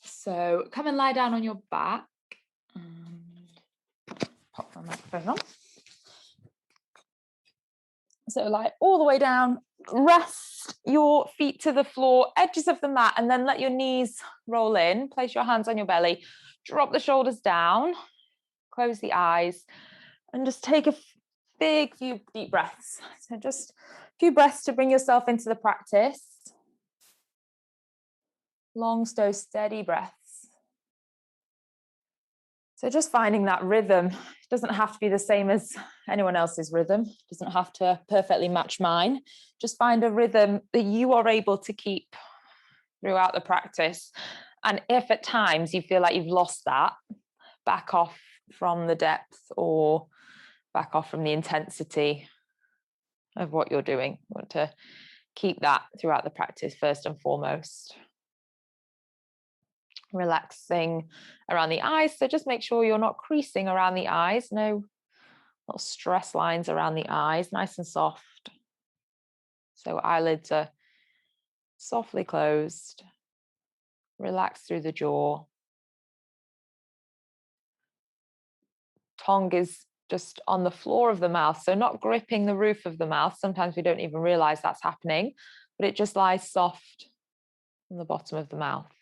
So come and lie down on your back. Pop my microphone on. So lie all the way down, rest your feet to the floor, edges of the mat, and then let your knees roll in. Place your hands on your belly, drop the shoulders down, close the eyes, and just take a big few deep breaths. So just a few breaths to bring yourself into the practice. Long, slow, steady breaths. So just finding that rhythm. It doesn't have to be the same as anyone else's rhythm. It doesn't have to perfectly match mine. Just find a rhythm that you are able to keep throughout the practice. And if at times you feel like you've lost that, back off from the depth or back off from the intensity of what you're doing. You want to keep that throughout the practice first and foremost. Relaxing around the eyes. So just make sure you're not creasing around the eyes. No little stress lines around the eyes, nice and soft. So eyelids are softly closed. Relax through the jaw. Tongue is just on the floor of the mouth, so not gripping the roof of the mouth. Sometimes we don't even realize that's happening, but it just lies soft on the bottom of the mouth.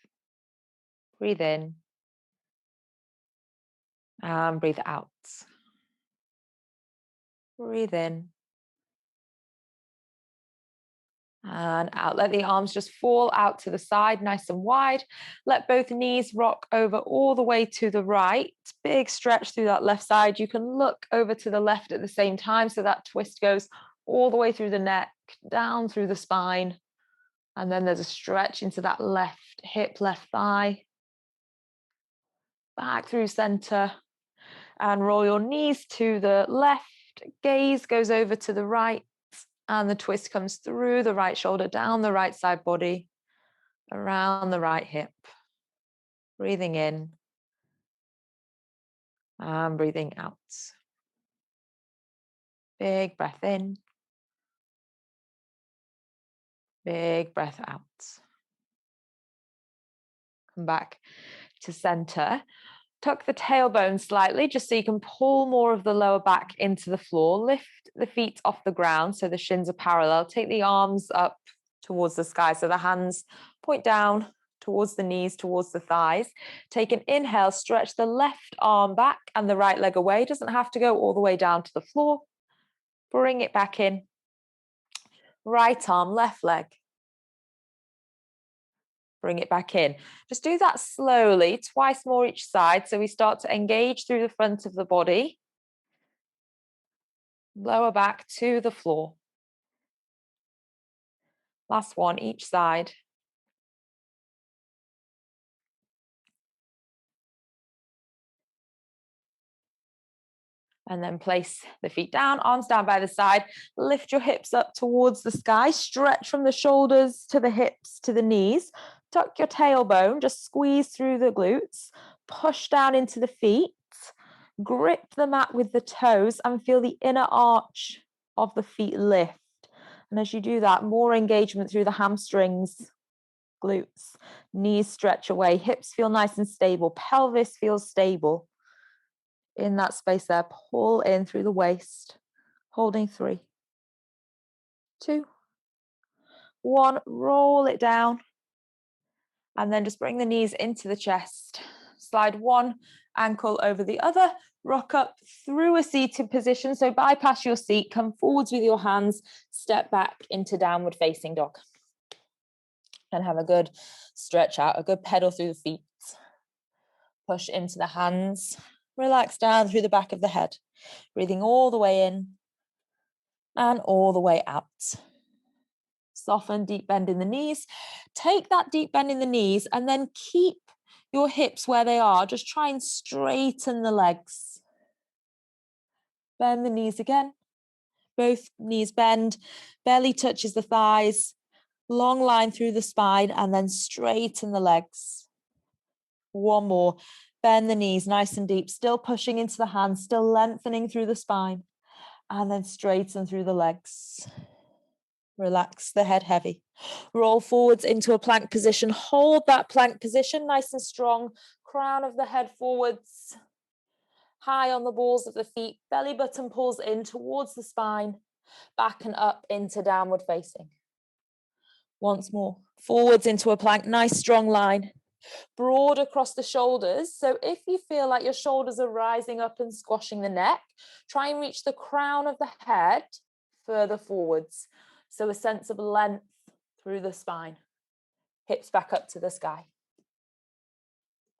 Breathe in and breathe out. Breathe in and out. Let the arms just fall out to the side, nice and wide. Let both knees rock over all the way to the right. Big stretch through that left side. You can look over to the left at the same time, so that twist goes all the way through the neck, down through the spine. And then there's a stretch into that left hip, left thigh. Back through center. And roll your knees to the left. Gaze goes over to the right. And the twist comes through the right shoulder, down the right side body, around the right hip. Breathing in and breathing out. Big breath in. Big breath out. Come back to center. Tuck the tailbone slightly just so you can pull more of the lower back into the floor. Lift the feet off the ground so the shins are parallel. Take the arms up towards the sky so the hands point down towards the knees, towards the thighs. Take an inhale, stretch the left arm back and the right leg away. It doesn't have to go all the way down to the floor. Bring it back in. Right arm, left leg. Bring it back in. Just do that slowly, twice more each side. So we start to engage through the front of the body. Lower back to the floor. Last one, each side. And then place the feet down, arms down by the side. Lift your hips up towards the sky. Stretch from the shoulders to the hips to the knees. Tuck your tailbone, just squeeze through the glutes. Push down into the feet. Grip the mat with the toes and feel the inner arch of the feet lift. And as you do that, more engagement through the hamstrings, glutes, knees stretch away, hips feel nice and stable, pelvis feels stable. In that space there, pull in through the waist, holding 3, 2, 1, roll it down. And then just bring the knees into the chest. Slide one ankle over the other, rock up through a seated position. So bypass your seat, come forwards with your hands, step back into downward facing dog. And have a good stretch out, a good pedal through the feet. Push into the hands, relax down through the back of the head. Breathing all the way in and all the way out. Soften, deep bend in the knees. Take that deep bend in the knees and then keep your hips where they are. Just try and straighten the legs. Bend the knees again. Both knees bend. Belly touches the thighs. Long line through the spine and then straighten the legs. One more. Bend the knees nice and deep. Still pushing into the hands. Still lengthening through the spine. And then straighten through the legs. Relax the head heavy. Roll forwards into a plank position. Hold that plank position nice and strong. Crown of the head forwards. High on the balls of the feet. Belly button pulls in towards the spine. Back and up into downward facing. Once more. Forwards into a plank. Nice strong line. Broad across the shoulders. So if you feel like your shoulders are rising up and squashing the neck, try and reach the crown of the head further forwards. So a sense of length through the spine. Hips back up to the sky.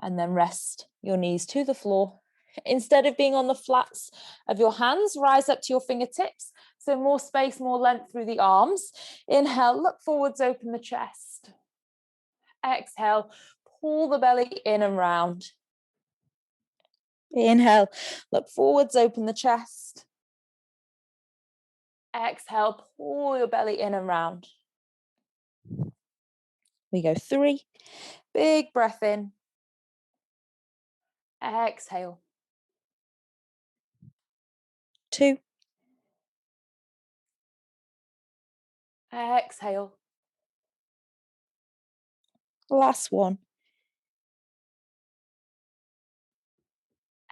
And then rest your knees to the floor. Instead of being on the flats of your hands, rise up to your fingertips. So more space, more length through the arms. Inhale, look forwards, open the chest. Exhale, pull the belly in and round. Inhale, look forwards, open the chest. Exhale, pull your belly in and round. We go 3. Big breath in. Exhale. 2. Exhale. Last one.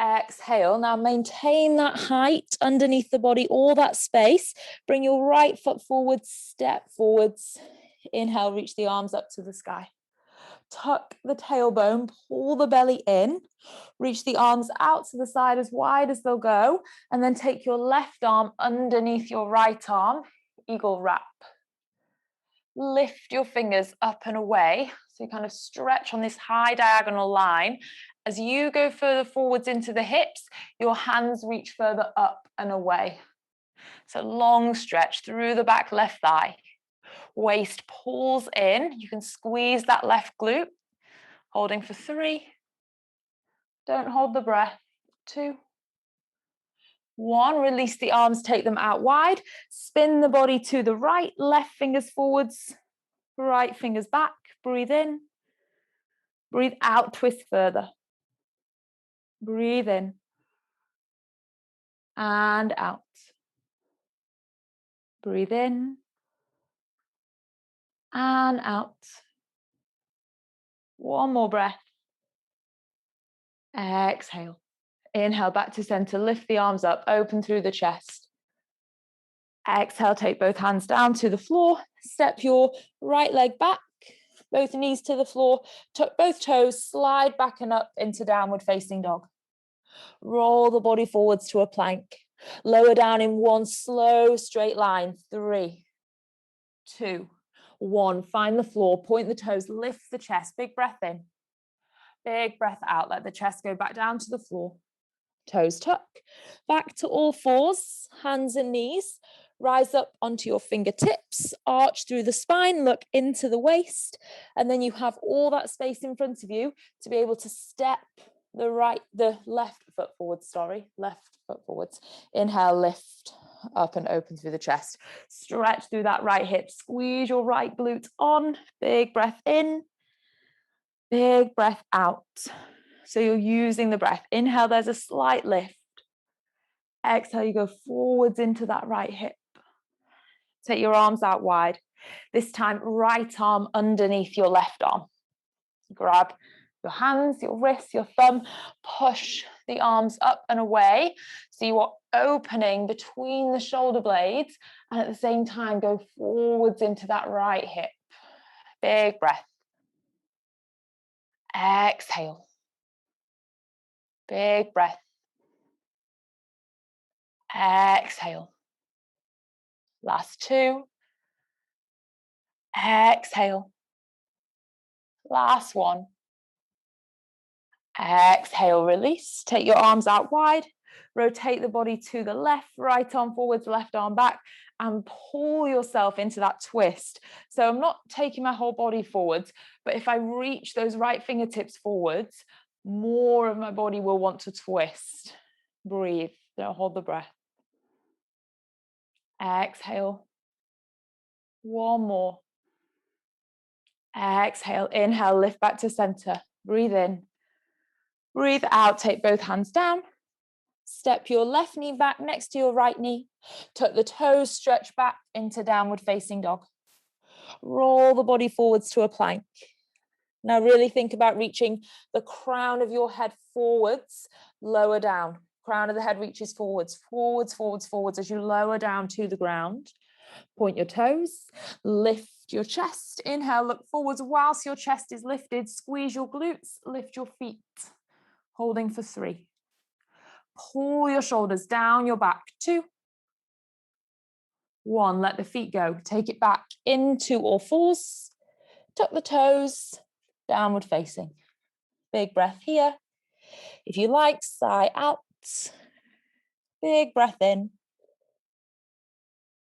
Exhale. Now maintain that height underneath the body, all that space. Bring your right foot forward, step forwards. Inhale, reach the arms up to the sky. Tuck the tailbone, pull the belly in, reach the arms out to the side as wide as they'll go, and then take your left arm underneath your right arm, eagle wrap. Lift your fingers up and away, so you kind of stretch on this high diagonal line. As you go further forwards into the hips, your hands reach further up and away. So long stretch through the back left thigh. Waist pulls in. You can squeeze that left glute. Holding for 3. Don't hold the breath. 2. 1. Release the arms, take them out wide. Spin the body to the right. Left fingers forwards. Right fingers back. Breathe in. Breathe out, twist further. Breathe in. And out. Breathe in. And out. 1 more breath. Exhale. Inhale back to center. Lift the arms up, open through the chest. Exhale, take both hands down to the floor. Step your right leg back, both knees to the floor. Tuck both toes, slide back and up into downward facing dog. Roll the body forwards to a plank. Lower down in 1 slow straight line. 3, 2, 1. Find the floor, point the toes, lift the chest. Big breath in. Big breath out. Let the chest go back down to the floor. Toes tuck. Back to all fours, hands and knees. Rise up onto your fingertips, arch through the spine, look into the waist, and then you have all that space in front of you to be able to step the left foot forwards, left foot forwards. Inhale, lift up and open through the chest. Stretch through that right hip, squeeze your right glute on, big breath in, big breath out. So you're using the breath. Inhale, there's a slight lift. Exhale, you go forwards into that right hip. Take your arms out wide. This time, right arm underneath your left arm. Grab your hands, your wrists, your thumb, push the arms up and away. So you are opening between the shoulder blades and at the same time go forwards into that right hip. Big breath. Exhale. Big breath. Exhale. Last 2. Exhale. Last 1. Exhale, release. Take your arms out wide. Rotate the body to the left, right arm forwards, left arm back, and pull yourself into that twist. So I'm not taking my whole body forwards, but if I reach those right fingertips forwards, more of my body will want to twist. Breathe. Don't hold the breath. Exhale. 1 more. Exhale. Inhale, lift back to center. Breathe in. Breathe out. Take both hands down. Step your left knee back next to your right knee. Tuck the toes, stretch back into downward facing dog. Roll the body forwards to a plank. Now really think about reaching the crown of your head forwards, lower down. Crown of the head reaches forwards, forwards, forwards, forwards as you lower down to the ground. Point your toes, lift your chest. Inhale, look forwards whilst your chest is lifted. Squeeze your glutes, lift your feet. Holding for 3. Pull your shoulders down your back. 2. 1, let the feet go. Take it back into all fours. Tuck the toes, downward facing. Big breath here. If you like, sigh out. Big breath in.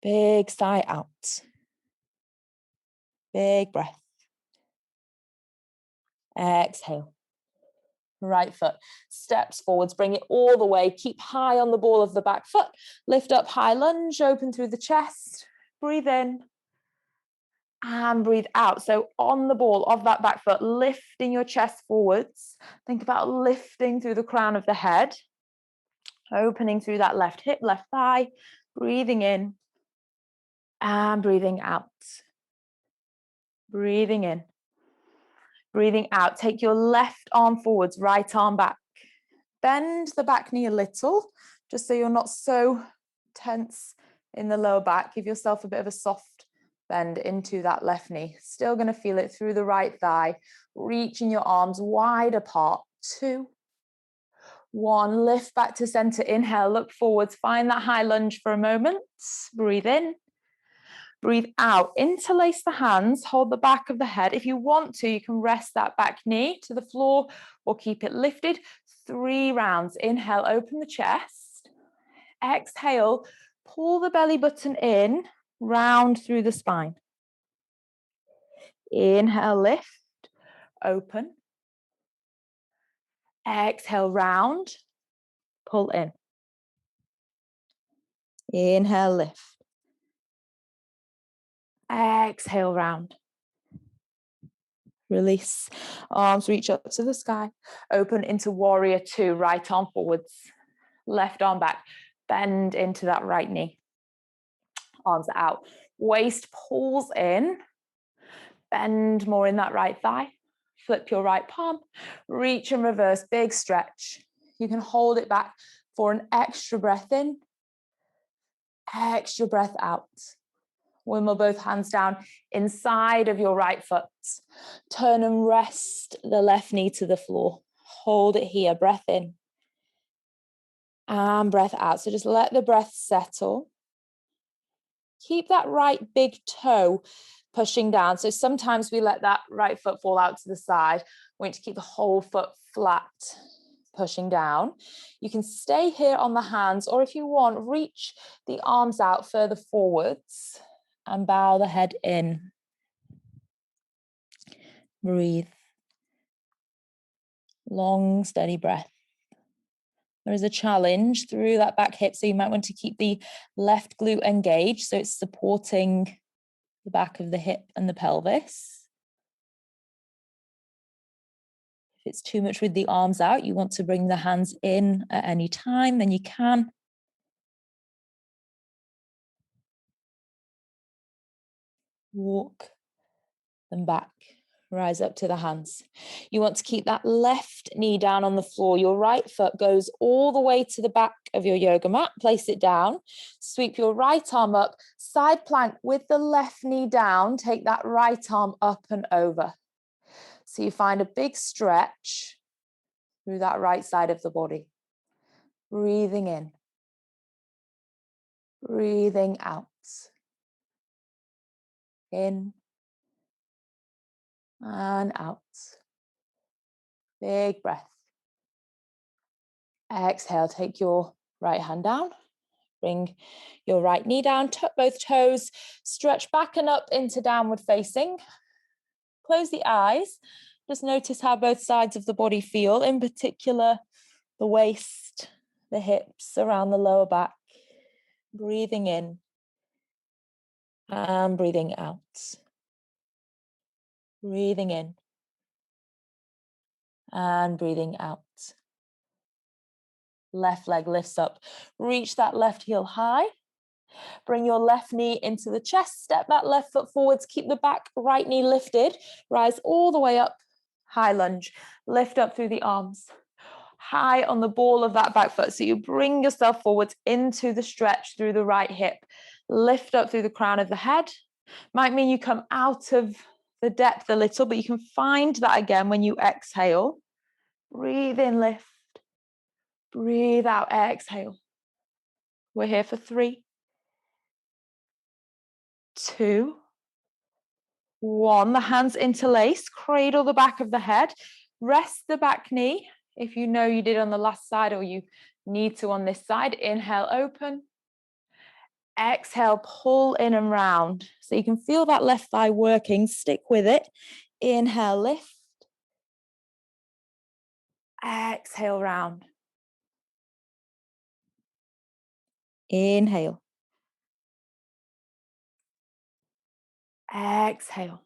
Big sigh out. Big breath. Exhale. Right foot steps forwards, bring it all the way. Keep high on the ball of the back foot. Lift up, high lunge, open through the chest. Breathe in and breathe out. So on the ball of that back foot, lifting your chest forwards. Think about lifting through the crown of the head. Opening through that left hip, left thigh. Breathing in and breathing out. Breathing in. Breathing out. Take your left arm forwards, right arm back. Bend the back knee a little, just so you're not so tense in the lower back. Give yourself a bit of a soft bend into that left knee. Still going to feel it through the right thigh. Reaching your arms wide apart. 2, 1, lift back to center. Inhale, look forwards. Find that high lunge for a moment. Breathe in. Breathe out. Interlace the hands. Hold the back of the head. If you want to, you can rest that back knee to the floor or keep it lifted. 3 rounds. Inhale, open the chest. Exhale, pull the belly button in, round through the spine. Inhale, lift, open. Exhale, round, pull in. Inhale, lift. Exhale, round. Release. Arms reach up to the sky. Open into warrior 2. Right arm forwards. Left arm back. Bend into that right knee. Arms out. Waist pulls in. Bend more in that right thigh. Flip your right palm. Reach and reverse. Big stretch. You can hold it back for an extra breath in. Extra breath out. Wimble both hands down inside of your right foot. Turn and rest the left knee to the floor. Hold it here. Breath in. And breath out. So just let the breath settle. Keep that right big toe pushing down. So sometimes we let that right foot fall out to the side. We want to keep the whole foot flat, pushing down. You can stay here on the hands, or if you want, reach the arms out further forwards and bow the head in. Breathe. Long, steady breath. There is a challenge through that back hip, so you might want to keep the left glute engaged, so it's supporting the back of the hip and the pelvis. If it's too much with the arms out, you want to bring the hands in at any time, then you can. Walk them back. Rise up to the hands. You want to keep that left knee down on the floor. Your right foot goes all the way to the back of your yoga mat. Place it down. Sweep your right arm up. Side plank with the left knee down. Take that right arm up and over. So you find a big stretch through that right side of the body. Breathing in. Breathing out. In and out. Big breath. Exhale, take your right hand down. Bring your right knee down, tuck both toes, stretch back and up into downward facing. Close the eyes. Just notice how both sides of the body feel, in particular, the waist, the hips, around the lower back. Breathing in and breathing out. Breathing in and breathing out. Left leg lifts up. Reach that left heel high. Bring your left knee into the chest. Step that left foot forwards. Keep the back right knee lifted. Rise all the way up. High lunge. Lift up through the arms. High on the ball of that back foot. So you bring yourself forwards into the stretch through the right hip. Lift up through the crown of the head. Might mean you come out of the depth a little, but you can find that again when you exhale. Breathe in, lift. Breathe out, exhale. We're here for 3, 2, 1. The hands interlace. Cradle the back of the head. Rest the back knee. If you know you did on the last side or you need to on this side, inhale, open. Exhale, pull in and round. So you can feel that left thigh working. Stick with it. Inhale, lift. Exhale, round. Inhale. Exhale.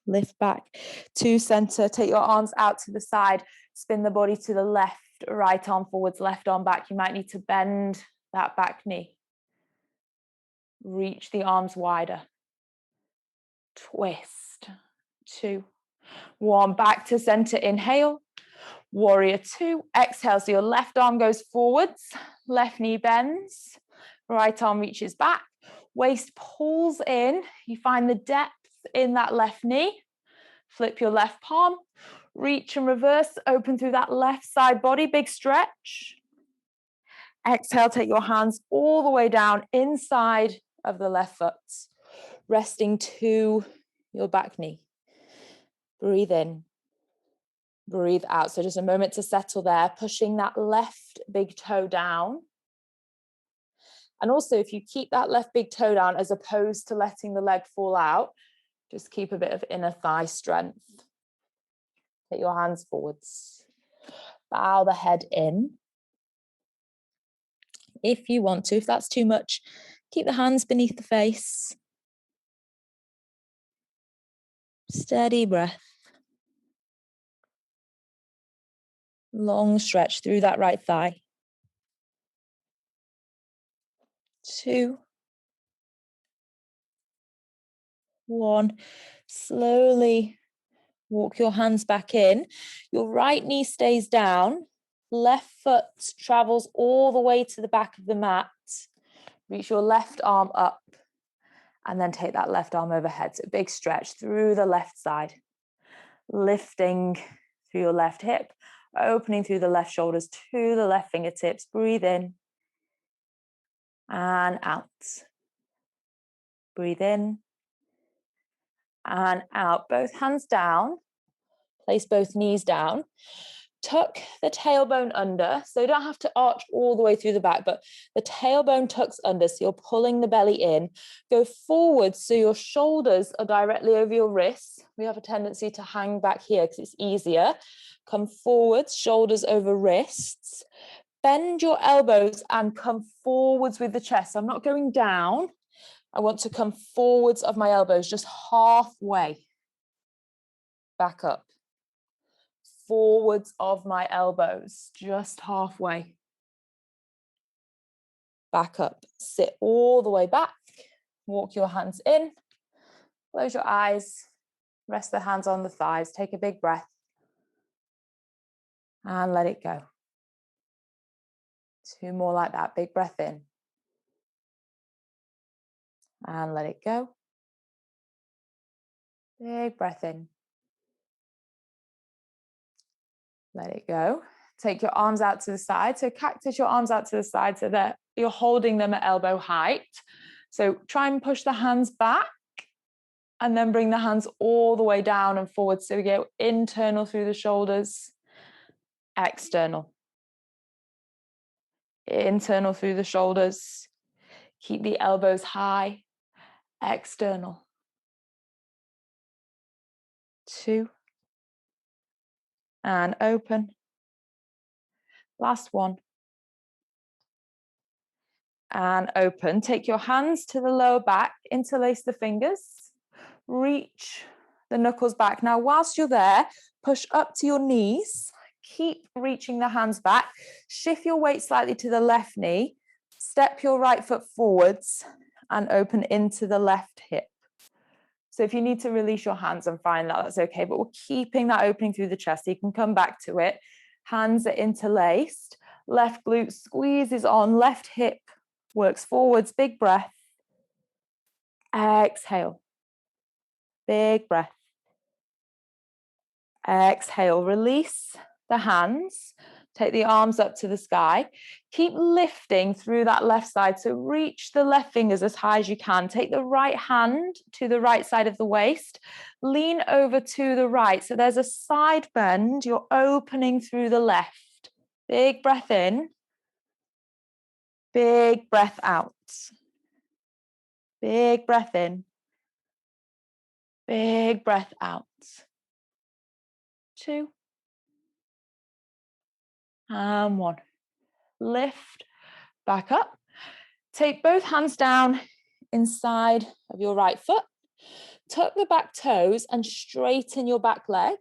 Lift back to center. Take your arms out to the side. Spin the body to the left. Right arm forwards, left arm back. You might need to bend that back knee. Reach the arms wider. Twist. 2, 1. Back to center. Inhale. Warrior 2. Exhale. So your left arm goes forwards. Left knee bends. Right arm reaches back. Waist pulls in. You find the depth in that left knee. Flip your left palm. Reach and reverse. Open through that left side body. Big stretch. Exhale. Take your hands all the way down inside of the left foot. Resting to your back knee. Breathe in. Breathe out. So just a moment to settle there. Pushing that left big toe down. And also, if you keep that left big toe down as opposed to letting the leg fall out, just keep a bit of inner thigh strength. Take your hands forwards. Bow the head in. If you want to, if that's too much, keep the hands beneath the face. Steady breath. Long stretch through that right thigh. 2, 1. Slowly walk your hands back in. Your right knee stays down. Left foot travels all the way to the back of the mat. Reach your left arm up and then take that left arm overhead. So big stretch through the left side. Lifting through your left hip, opening through the left shoulders to the left fingertips. Breathe in and out. Breathe in and out. Both hands down. Place both knees down. Tuck the tailbone under. So you don't have to arch all the way through the back, but the tailbone tucks under. So you're pulling the belly in. Go forward so your shoulders are directly over your wrists. We have a tendency to hang back here because it's easier. Come forwards, shoulders over wrists. Bend your elbows and come forwards with the chest. I'm not going down. I want to come forwards of my elbows, just halfway. Back up. Forwards of my elbows, just halfway. Back up. Sit all the way back. Walk your hands in. Close your eyes. Rest the hands on the thighs. Take a big breath. And let it go. 2 more like that. Big breath in. And let it go. Big breath in. Let it go. Take your arms out to the side. So cactus your arms out to the side so that you're holding them at elbow height. So try and push the hands back and then bring the hands all the way down and forward. So we go internal through the shoulders, external. Internal through the shoulders. Keep the elbows high, external. 2. And open. Last one. And open. Take your hands to the lower back, interlace the fingers, reach the knuckles back. Now, whilst you're there, push up to your knees, Keep reaching the hands back. Shift your weight slightly to the left knee. Step your right foot forwards and open into the left hip. So if you need to release your hands and find that, that's okay. But we're keeping that opening through the chest. So you can come back to it. Hands are interlaced. Left glute squeezes on. Left hip works forwards. Big breath. Exhale. Big breath. Exhale. Release the hands. Take the arms up to the sky. Keep lifting through that left side. So reach the left fingers as high as you can. Take the right hand to the right side of the waist. Lean over to the right. So there's a side bend. You're opening through the left. Big breath in. Big breath out. Big breath in. Big breath out. 2. And 1. Lift back up. Take both hands down inside of your right foot. Tuck the back toes and straighten your back leg.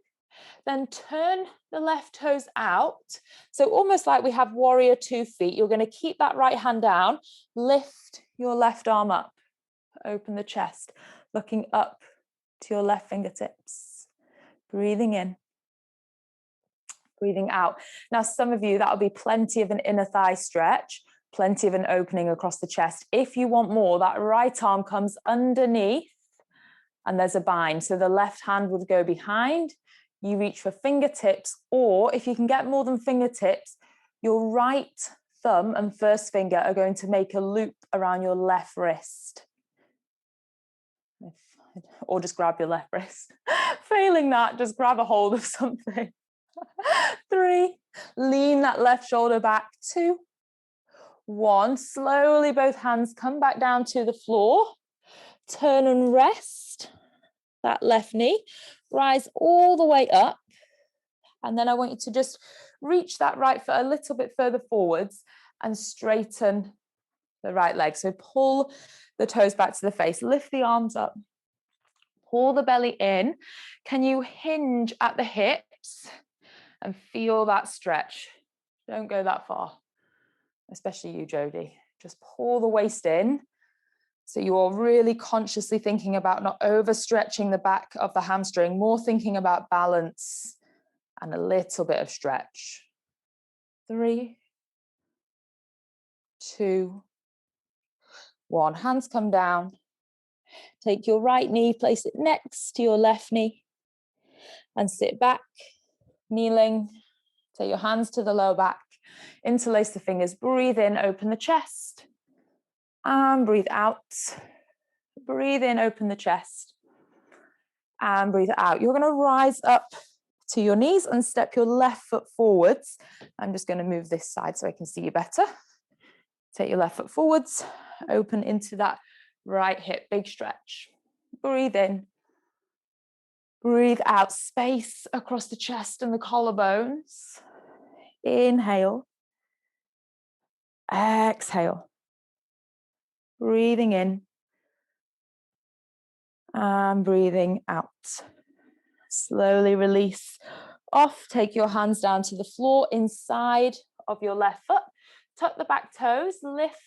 Then turn the left toes out. So almost like we have warrior 2 feet. You're going to keep that right hand down. Lift your left arm up. Open the chest. Looking up to your left fingertips. Breathing in. Breathing out. Now, some of you, that'll be plenty of an inner thigh stretch, plenty of an opening across the chest. If you want more, that right arm comes underneath and there's a bind. So the left hand would go behind. You reach for fingertips, or if you can get more than fingertips, your right thumb and first finger are going to make a loop around your left wrist. Or just grab your left wrist. Failing that, just grab a hold of something. 3, lean that left shoulder back. 2, 1, slowly both hands come back down to the floor. Turn and rest that left knee. Rise all the way up. And then I want you to just reach that right foot a little bit further forwards and straighten the right leg. So pull the toes back to the face. Lift the arms up. Pull the belly in. Can you hinge at the hips and feel that stretch? Don't go that far, especially you, Jodie. Just pull the waist in. So you're really consciously thinking about not overstretching the back of the hamstring, more thinking about balance and a little bit of stretch. 3, 2, 1. Hands come down. Take your right knee, place it next to your left knee and sit back, kneeling. Take your hands to the lower back, interlace the fingers, breathe in, open the chest, and breathe out. Breathe in, open the chest, and breathe out. You're going to rise up to your knees and step your left foot forwards. I'm just going to move this side so I can see you better. Take your left foot forwards, open into that right hip, big stretch. Breathe in. Breathe out, space across the chest and the collarbones. Inhale. Exhale. Breathing in. And breathing out. Slowly release off. Take your hands down to the floor inside of your left foot. Tuck the back toes, lift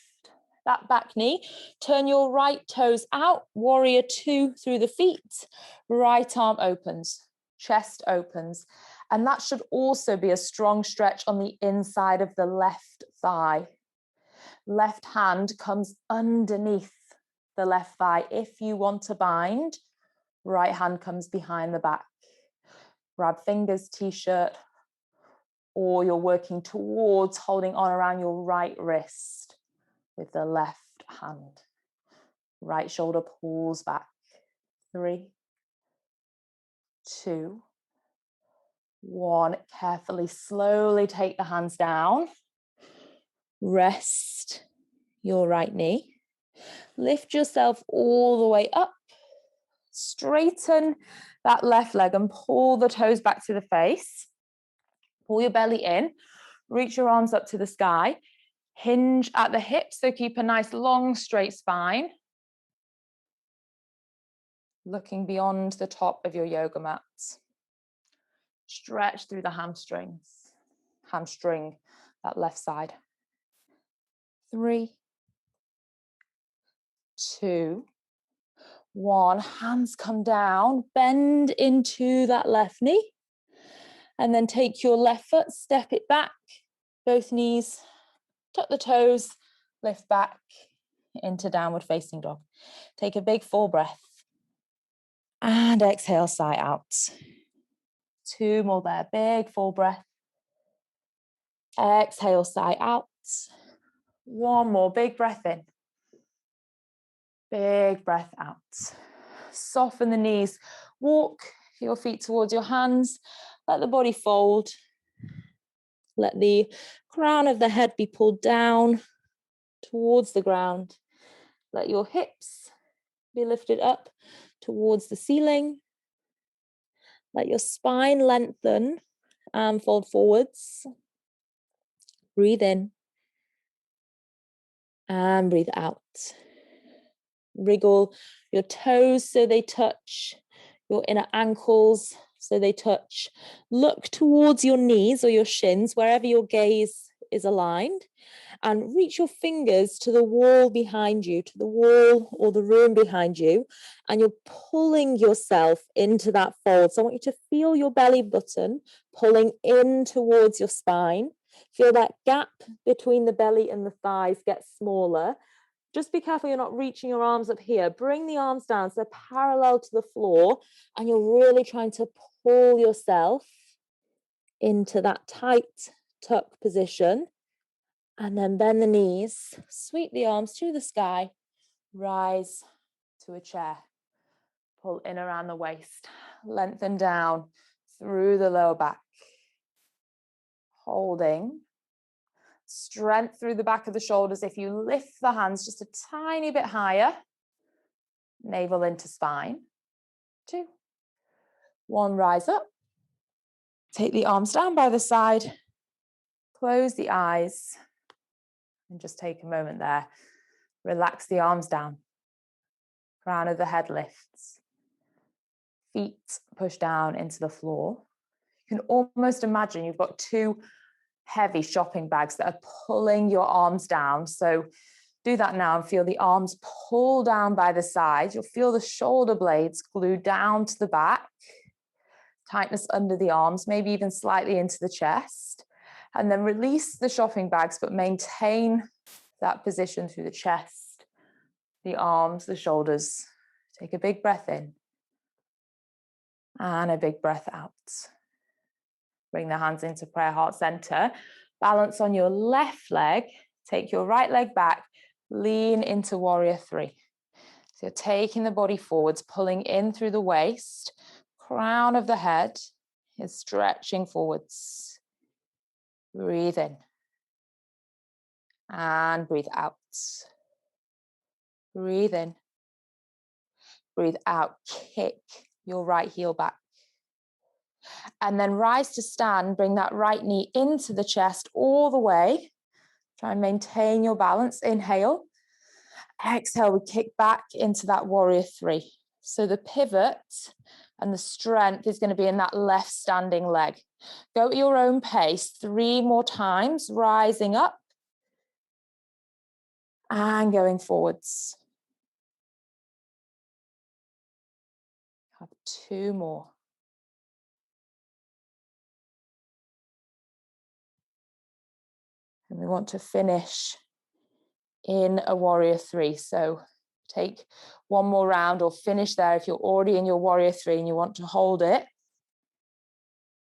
that back knee. Turn your right toes out, warrior 2 through the feet. Right arm opens, chest opens. And that should also be a strong stretch on the inside of the left thigh. Left hand comes underneath the left thigh. If you want to bind, right hand comes behind the back. Grab fingers, t-shirt, or you're working towards holding on around your right wrist with the left hand. Right shoulder pulls back. 3, 2, 1. Carefully, slowly take the hands down. Rest your right knee. Lift yourself all the way up. Straighten that left leg and pull the toes back to the face. Pull your belly in. Reach your arms up to the sky. Hinge at the hips, so keep a nice long straight spine. Looking beyond the top of your yoga mat. Stretch through the hamstrings. hamstring that left side. 3, 2, 1. Hands come down, bend into that left knee. And then take your left foot, step it back, both knees, tuck the toes, lift back into downward facing dog. Take a big full breath. And exhale, sigh out. 2 more there, big full breath. Exhale, sigh out. 1 more, big breath in. Big breath out. Soften the knees. Walk your feet towards your hands. Let the body fold. Let the crown of the head be pulled down towards the ground. Let your hips be lifted up towards the ceiling. Let your spine lengthen and fold forwards. Breathe in and breathe out. Wriggle your toes so they touch your inner ankles, so they touch. Look towards your knees or your shins, wherever your gaze is aligned, and reach your fingers to the wall behind you, to the wall or the room behind you, and you're pulling yourself into that fold. So I want you to feel your belly button pulling in towards your spine. Feel that gap between the belly and the thighs get smaller. Just be careful you're not reaching your arms up here. Bring the arms down so they're parallel to the floor, and you're really trying to pull yourself into that tight tuck position. And then bend the knees, sweep the arms to the sky, rise to a chair. Pull in around the waist, lengthen down through the lower back. Holding. Strength through the back of the shoulders. If you lift the hands just a tiny bit higher, navel into spine. 2, 1, rise up. Take the arms down by the side. Close the eyes. And just take a moment there. Relax the arms down. Crown of the head lifts. Feet push down into the floor. You can almost imagine you've got 2 heavy shopping bags that are pulling your arms down. So do that now and feel the arms pull down by the side. You'll feel the shoulder blades glued down to the back. Tightness under the arms, maybe even slightly into the chest. And then release the shopping bags, but maintain that position through the chest, the arms, the shoulders. Take a big breath in and a big breath out. Bring the hands into prayer heart center. Balance on your left leg. Take your right leg back. Lean into warrior 3. So you're taking the body forwards, pulling in through the waist. Crown of the head is stretching forwards. Breathe in. And breathe out. Breathe in. Breathe out. Kick your right heel back. And then rise to stand. Bring that right knee into the chest all the way. Try and maintain your balance. Inhale. Exhale, we kick back into that warrior 3. So the pivot and the strength is going to be in that left standing leg. Go at your own pace. 3 more times, rising up and going forwards. Have 2 more. And we want to finish in a warrior 3. So take 1 more round or finish there if you're already in your warrior 3 and you want to hold it.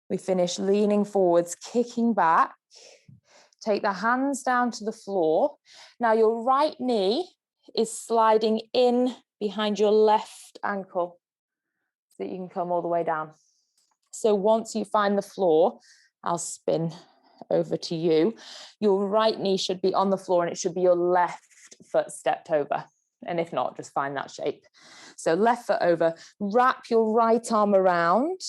We finish leaning forwards, kicking back. Take the hands down to the floor. Now your right knee is sliding in behind your left ankle so that you can come all the way down. So once you find the floor, I'll spin over to you. Your right knee should be on the floor and it should be your left foot stepped over. And if not, just find that shape. So left foot over, wrap your right arm around,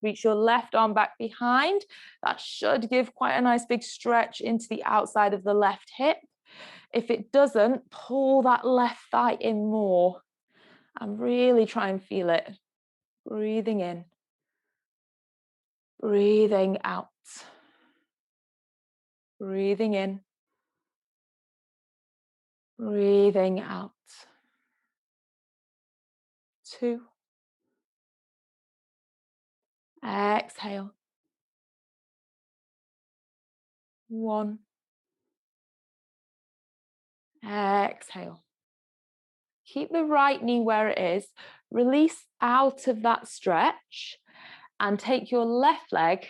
reach your left arm back behind. That should give quite a nice big stretch into the outside of the left hip. If it doesn't, pull that left thigh in more and really try and feel it. Breathing in, breathing out. Breathing in. Breathing out. 2. Exhale. 1. Exhale. Keep the right knee where it is. Release out of that stretch and take your left leg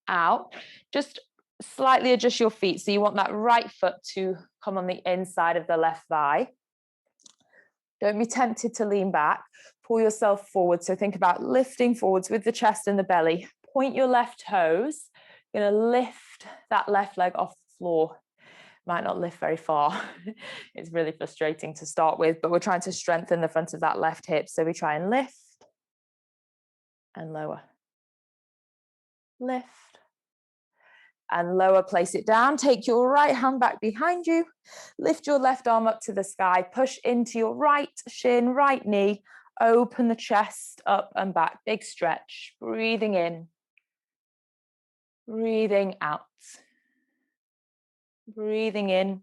out. Just slightly adjust your feet. So you want that right foot to come on the inside of the left thigh. Don't be tempted to lean back. Pull yourself forward. So think about lifting forwards with the chest and the belly. Point your left toes. You're going to lift that left leg off the floor. Might not lift very far. It's really frustrating to start with, but we're trying to strengthen the front of that left hip. So we try and lift and lower. Lift and lower, place it down. Take your right hand back behind you. Lift your left arm up to the sky. Push into your right shin, right knee. Open the chest up and back. Big stretch. Breathing in. Breathing out. Breathing in.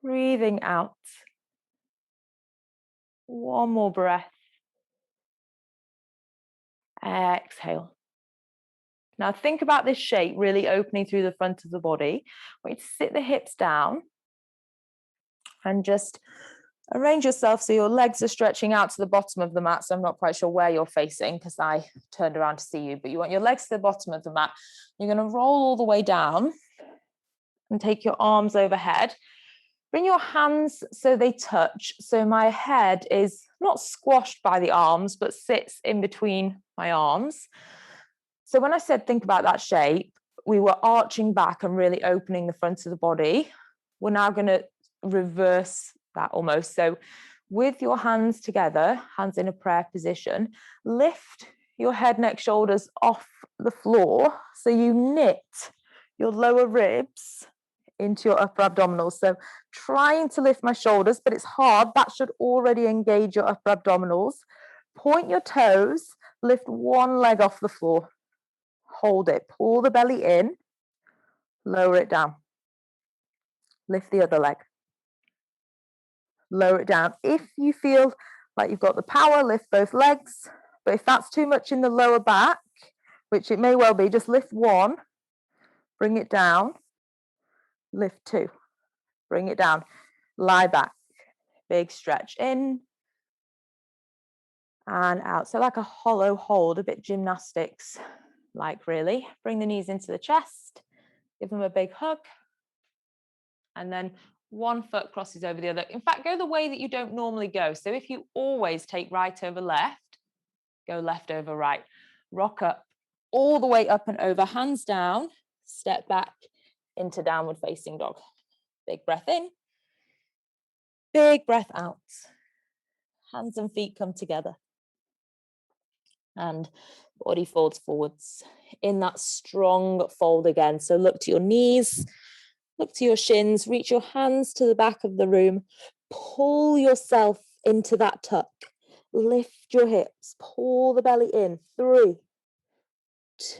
Breathing out. One more breath. Exhale. Now think about this shape really opening through the front of the body. I want you to sit the hips down and just arrange yourself so your legs are stretching out to the bottom of the mat. So I'm not quite sure where you're facing because I turned around to see you, but you want your legs to the bottom of the mat. You're going to roll all the way down and take your arms overhead. Bring your hands so they touch. So my head is not squashed by the arms, but sits in between my arms. So when I said think about that shape, we were arching back and really opening the front of the body. We're now going to reverse that almost. So with your hands together, hands in a prayer position, lift your head, neck, shoulders off the floor. So you knit your lower ribs into your upper abdominals. So trying to lift my shoulders, but it's hard. That should already engage your upper abdominals. Point your toes, lift one leg off the floor. Hold it, pull the belly in, lower it down. Lift the other leg. Lower it down. If you feel like you've got the power, lift both legs. But if that's too much in the lower back, which it may well be, just lift one, bring it down, lift 2, bring it down, lie back, big stretch in and out. So like a hollow hold, a bit gymnastics like really. Bring the knees into the chest, give them a big hug, and then one foot crosses over the other. In fact, go the way that you don't normally go. So if you always take right over left, go left over right. Rock up all the way up and over, hands down, step back into downward facing dog. Big breath in, big breath out. Hands and feet come together. And body folds forwards in that strong fold again. So look to your knees, look to your shins, reach your hands to the back of the room, pull yourself into that tuck, lift your hips, pull the belly in. 3,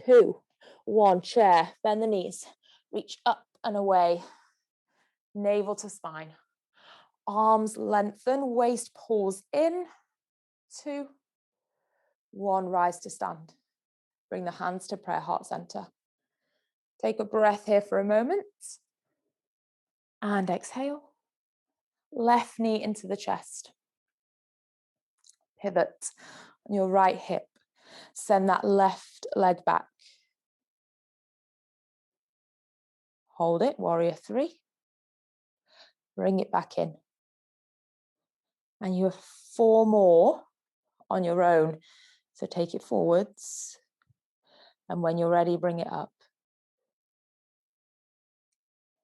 2, 1, chair, bend the knees, reach up and away, navel to spine, arms lengthen, waist pulls in. 2, 1, rise to stand. Bring the hands to prayer heart center. Take a breath here for a moment. And exhale. Left knee into the chest. Pivot on your right hip. Send that left leg back. Hold it, warrior 3. Bring it back in. And you have 4 more on your own. So take it forwards. And when you're ready, bring it up.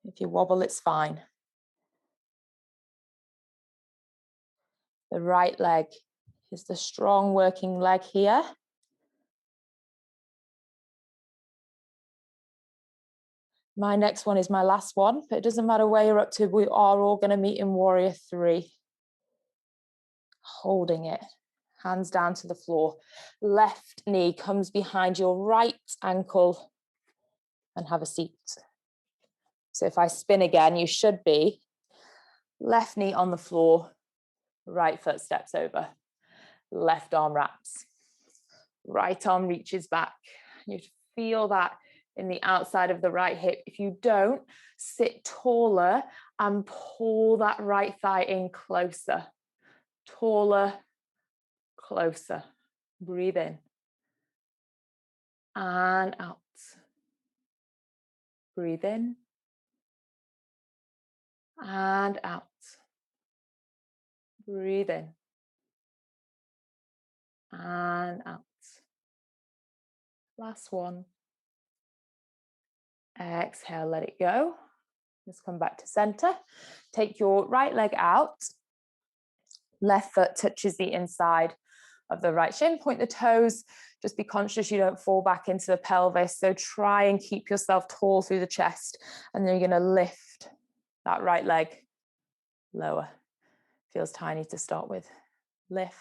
If you wobble, it's fine. The right leg is the strong working leg here. My next one is my last one, but it doesn't matter where you're up to. We are all going to meet in warrior 3. Holding it. Hands down to the floor. Left knee comes behind your right ankle. and have a seat. So if I spin again, you should be left knee on the floor, right foot steps over, left arm wraps, right arm reaches back. You feel that in the outside of the right hip. If you don't, sit taller and pull that right thigh in closer. Taller, closer. Breathe in and out. Breathe in and out. Breathe in and out. Last one. Exhale, let it go. Just come back to center. Take your right leg out. Left foot touches the inside of the right shin. Point the toes. Just be conscious you don't fall back into the pelvis. So try and keep yourself tall through the chest. And then you're going to lift that right leg lower. Feels tiny to start with. Lift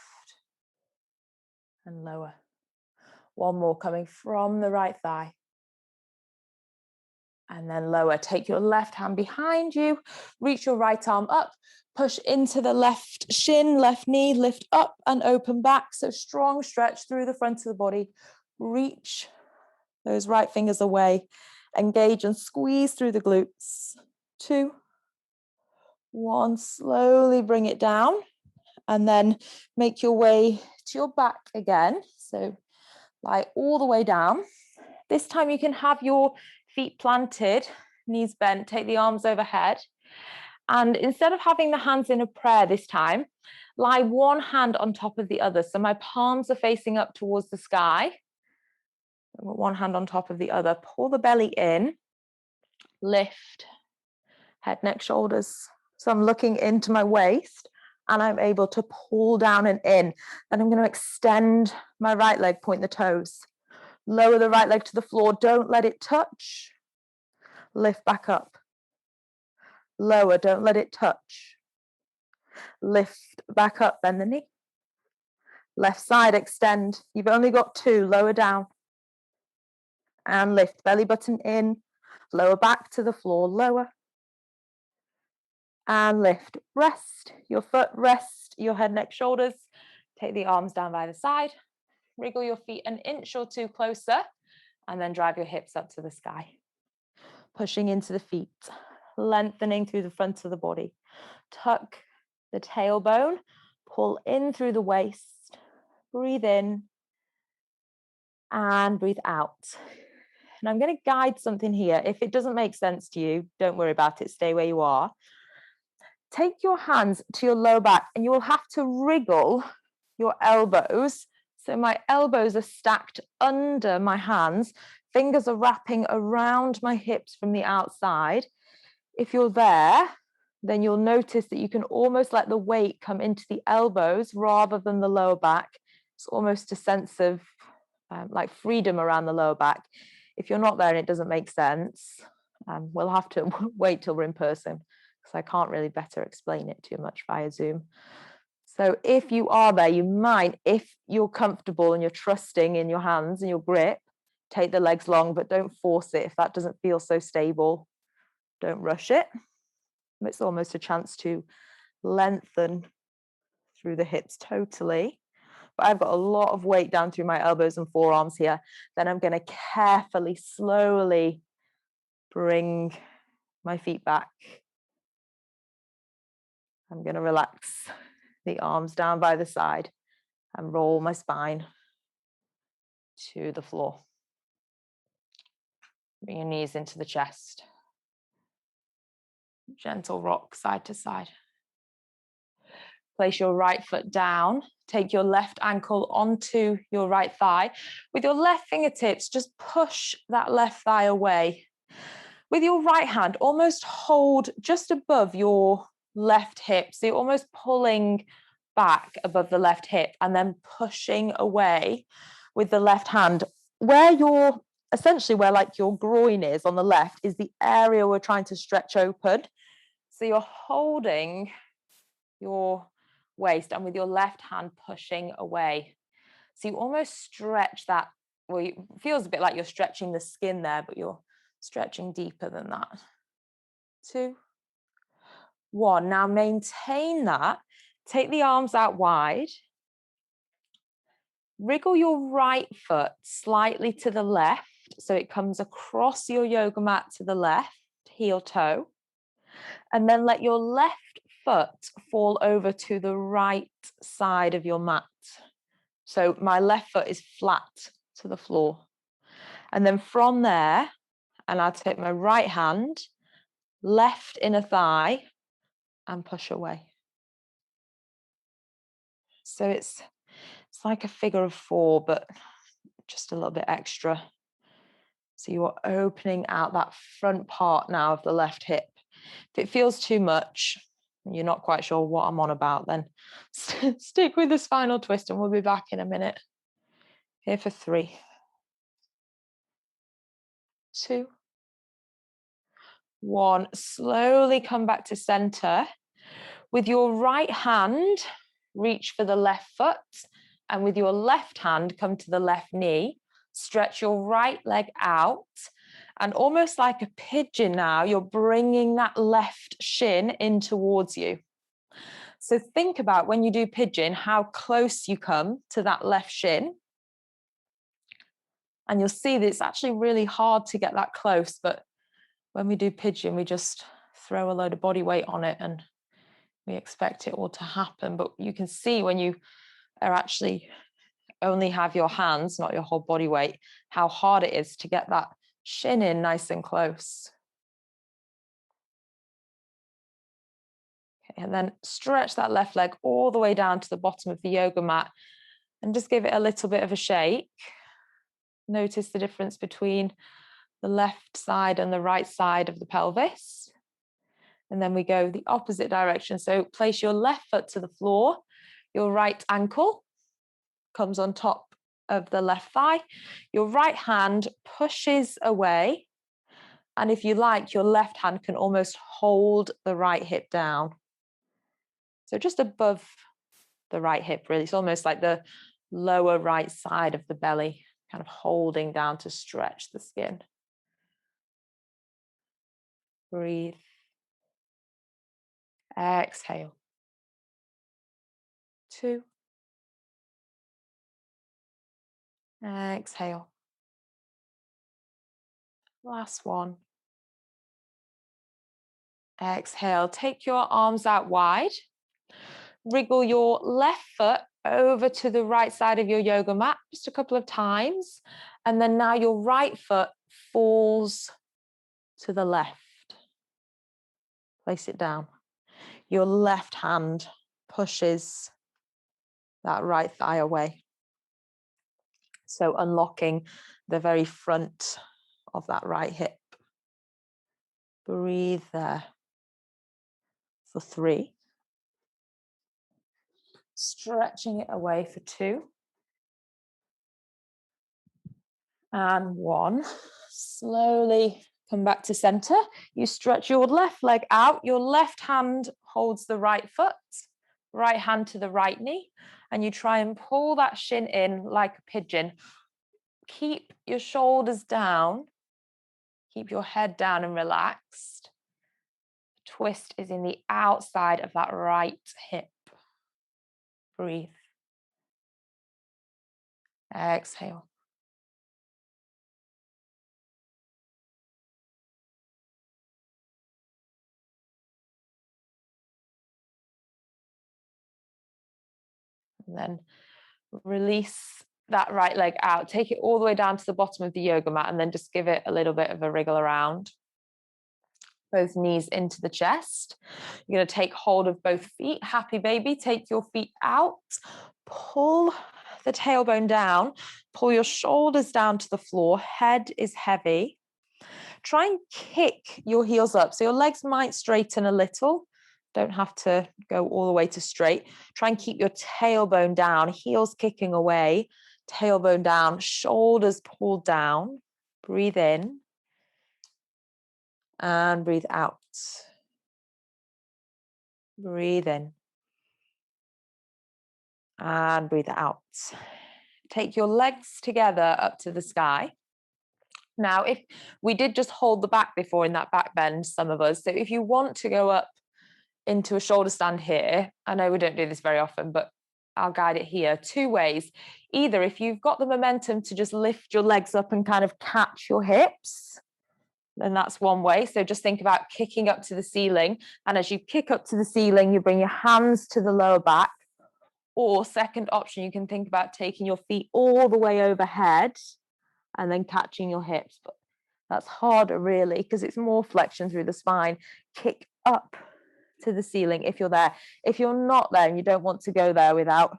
and lower. One more coming from the right thigh. And then lower. Take your left hand behind you. Reach your right arm up. Push into the left shin, left knee. Lift up and open back. So strong stretch through the front of the body. Reach those right fingers away. Engage and squeeze through the glutes. 2, 1. Slowly bring it down. And then make your way to your back again. So lie all the way down. This time you can have your feet planted, knees bent, take the arms overhead. And instead of having the hands in a prayer this time, lie one hand on top of the other. So my palms are facing up towards the sky. One hand on top of the other. Pull the belly in. Lift. Head, neck, shoulders. So I'm looking into my waist and I'm able to pull down and in. Then I'm going to extend my right leg, point the toes. Lower the right leg to the floor. Don't let it touch. Lift back up. Lower, don't let it touch. Lift back up, bend the knee. Left side, extend. You've only got 2, lower down. And lift, belly button in. Lower back to the floor, lower. And lift, rest your foot, rest your head, neck, shoulders. Take the arms down by the side. Wriggle your feet an inch or 2 closer. And then drive your hips up to the sky. Pushing into the feet. Lengthening through the front of the body. Tuck the tailbone, pull in through the waist, breathe in and breathe out. And I'm going to guide something here. If it doesn't make sense to you, don't worry about it, stay where you are. Take your hands to your lower back and you will have to wriggle your elbows. So my elbows are stacked under my hands, fingers are wrapping around my hips from the outside. If you're there, then you'll notice that you can almost let the weight come into the elbows rather than the lower back. It's almost a sense of like freedom around the lower back. If you're not there and it doesn't make sense, we'll have to wait till we're in person because I can't really better explain it too much via Zoom. So if you are there, you might, if you're comfortable and you're trusting in your hands and your grip, take the legs long, but don't force it. If that doesn't feel so stable, don't rush it. It's almost a chance to lengthen through the hips totally. But I've got a lot of weight down through my elbows and forearms here. Then I'm going to carefully, slowly bring my feet back. I'm going to relax the arms down by the side and roll my spine to the floor. Bring your knees into the chest. Gentle rock side to side. Place your right foot down. Take your left ankle onto your right thigh. With your left fingertips, just push that left thigh away. With your right hand, almost hold just above your left hip. So you're almost pulling back above the left hip and then pushing away with the left hand. Where your, essentially where like your groin is on the left is the area we're trying to stretch open. So you're holding your waist and with your left hand pushing away. So you almost stretch that, well, it feels a bit like you're stretching the skin there, but you're Stretching deeper than that. 2, 1. Now maintain that. Take the arms out wide. Wriggle your right foot slightly to the left so it comes across your yoga mat to the left, heel toe. And then let your left foot fall over to the right side of your mat. So my left foot is flat to the floor. And then from there, and I'll take my right hand, left inner thigh, and push away. So it's like a figure of 4, but just a little bit extra. So you're opening out that front part now of the left hip. If it feels too much, and you're not quite sure what I'm on about, then stick with the spinal twist and we'll be back in a minute. Here for 3, 2, 1. Slowly come back to center. With your right hand, reach for the left foot, and with your left hand, come to the left knee. Stretch your right leg out, and almost like a pigeon now, you're bringing that left shin in towards you. So think about when you do pigeon, how close you come to that left shin. And you'll see that it's actually really hard to get that close, but when we do pigeon, we just throw a load of body weight on it and we expect it all to happen. But you can see when you are actually only have your hands, not your whole body weight, how hard it is to get that shin in nice and close. Okay, and then stretch that left leg all the way down to the bottom of the yoga mat and just give it a little bit of a shake. Notice the difference between the left side and the right side of the pelvis. And then we go the opposite direction. So place your left foot to the floor, your right ankle comes on top of the left thigh, your right hand pushes away, and if you like, your left hand can almost hold the right hip down. So just above the right hip, really. It's almost like the lower right side of the belly, kind of holding down to stretch the skin. Breathe. Exhale. 2. Exhale. Last one. Exhale. Take your arms out wide. Wriggle your left foot over to the right side of your yoga mat just a couple of times. And then now your right foot falls to the left. Place it down. Your left hand pushes that right thigh away. So unlocking the very front of that right hip. Breathe there for 3. Stretching it away for 2. And 1. Slowly come back to center. You stretch your left leg out. Your left hand holds the right foot, right hand to the right knee. And you try and pull that shin in like a pigeon. Keep your shoulders down. Keep your head down and relaxed. The twist is in the outside of that right hip. Breathe. Exhale. And then release that right leg out. Take it all the way down to the bottom of the yoga mat and then just give it a little bit of a wriggle around. Both knees into the chest. You're going to take hold of both feet. Happy baby. Take your feet out. Pull the tailbone down. Pull your shoulders down to the floor. Head is heavy. Try and kick your heels up. So your legs might straighten a little. Don't have to go all the way to straight. Try and keep your tailbone down, heels kicking away, tailbone down, shoulders pulled down. Breathe in and breathe out. Breathe in and breathe out. Take your legs together up to the sky. Now, if we did just hold the back before in that back bend, some of us, so if you want to go up into a shoulder stand here, I know we don't do this very often, but I'll guide it here 2 ways. Either if you've got the momentum to just lift your legs up and kind of catch your hips, then that's one way. So just think about kicking up to the ceiling. And as you kick up to the ceiling, you bring your hands to the lower back. Or second option, you can think about taking your feet all the way overhead and then catching your hips. But that's harder really because it's more flexion through the spine. Kick up to the ceiling if you're there. If you're not there and you don't want to go there without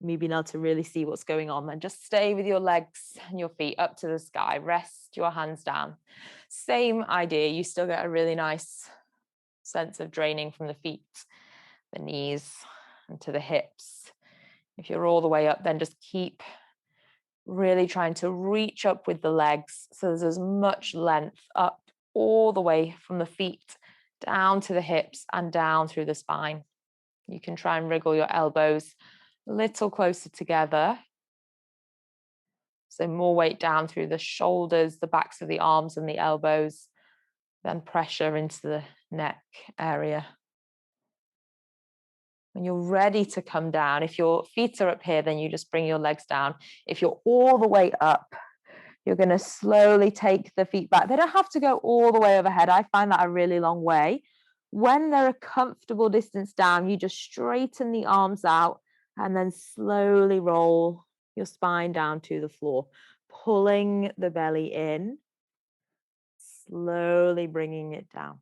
me being able to really see what's going on, then just stay with your legs and your feet up to the sky. Rest your hands down. Same idea. You still get a really nice sense of draining from the feet, the knees, and to the hips. If you're all the way up, then just keep really trying to reach up with the legs so there's as much length up all the way from the feet down to the hips and down through the spine. You can try and wriggle your elbows a little closer together. So more weight down through the shoulders, the backs of the arms and the elbows, then pressure into the neck area. When you're ready to come down, if your feet are up here, then you just bring your legs down. If you're all the way up, you're going to slowly take the feet back. They don't have to go all the way overhead. I find that a really long way. When they're a comfortable distance down, you just straighten the arms out and then slowly roll your spine down to the floor, pulling the belly in, slowly bringing it down.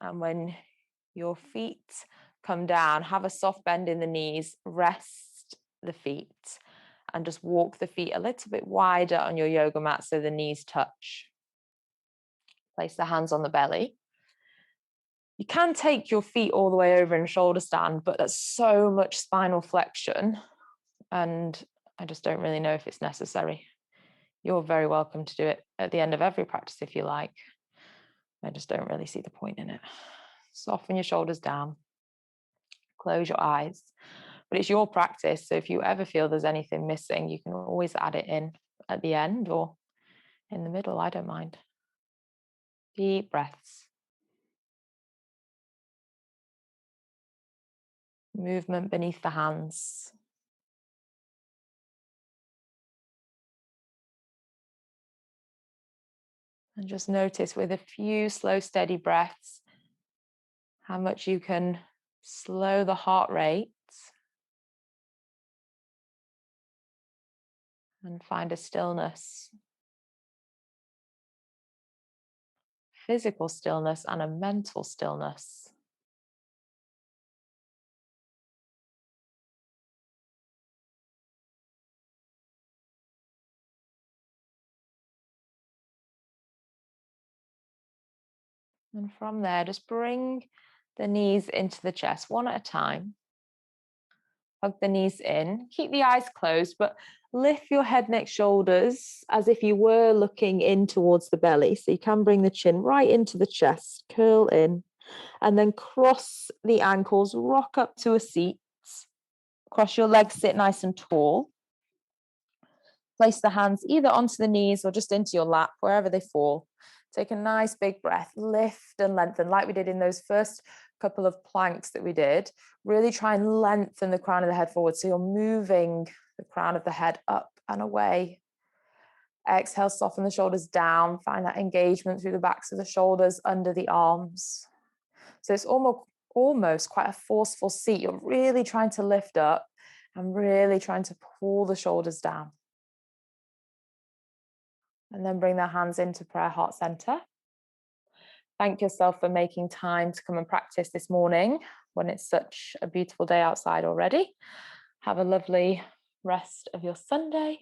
And when your feet come down, have a soft bend in the knees, rest the feet, and just walk the feet a little bit wider on your yoga mat so the knees touch. Place the hands on the belly. You can take your feet all the way over in shoulder stand, but that's so much spinal flexion, and I just don't really know if it's necessary. You're very welcome to do it at the end of every practice if you like. I just don't really see the point in it. Soften your shoulders down. Close your eyes. But it's your practice, so if you ever feel there's anything missing, you can always add it in at the end or in the middle. I don't mind. Deep breaths. Movement beneath the hands. And just notice with a few slow, steady breaths, how much you can slow the heart rate and find a stillness. Physical stillness and a mental stillness. And from there, just bring the knees into the chest one at a time. Hug the knees in. Keep the eyes closed, but lift your head, neck, shoulders as if you were looking in towards the belly. So you can bring the chin right into the chest, curl in, and then cross the ankles, rock up to a seat. Cross your legs, sit nice and tall. Place the hands either onto the knees or just into your lap, wherever they fall. Take a nice big breath, lift and lengthen like we did in those first couple of planks that we did. Really try and lengthen the crown of the head forward so you're moving the crown of the head up and away. Exhale, soften the shoulders down. Find that engagement through the backs of the shoulders, under the arms. So it's almost quite a forceful seat. You're really trying to lift up and really trying to pull the shoulders down. And then bring the hands into prayer heart center. Thank yourself for making time to come and practice this morning when it's such a beautiful day outside already. Have a lovely rest of your Sunday.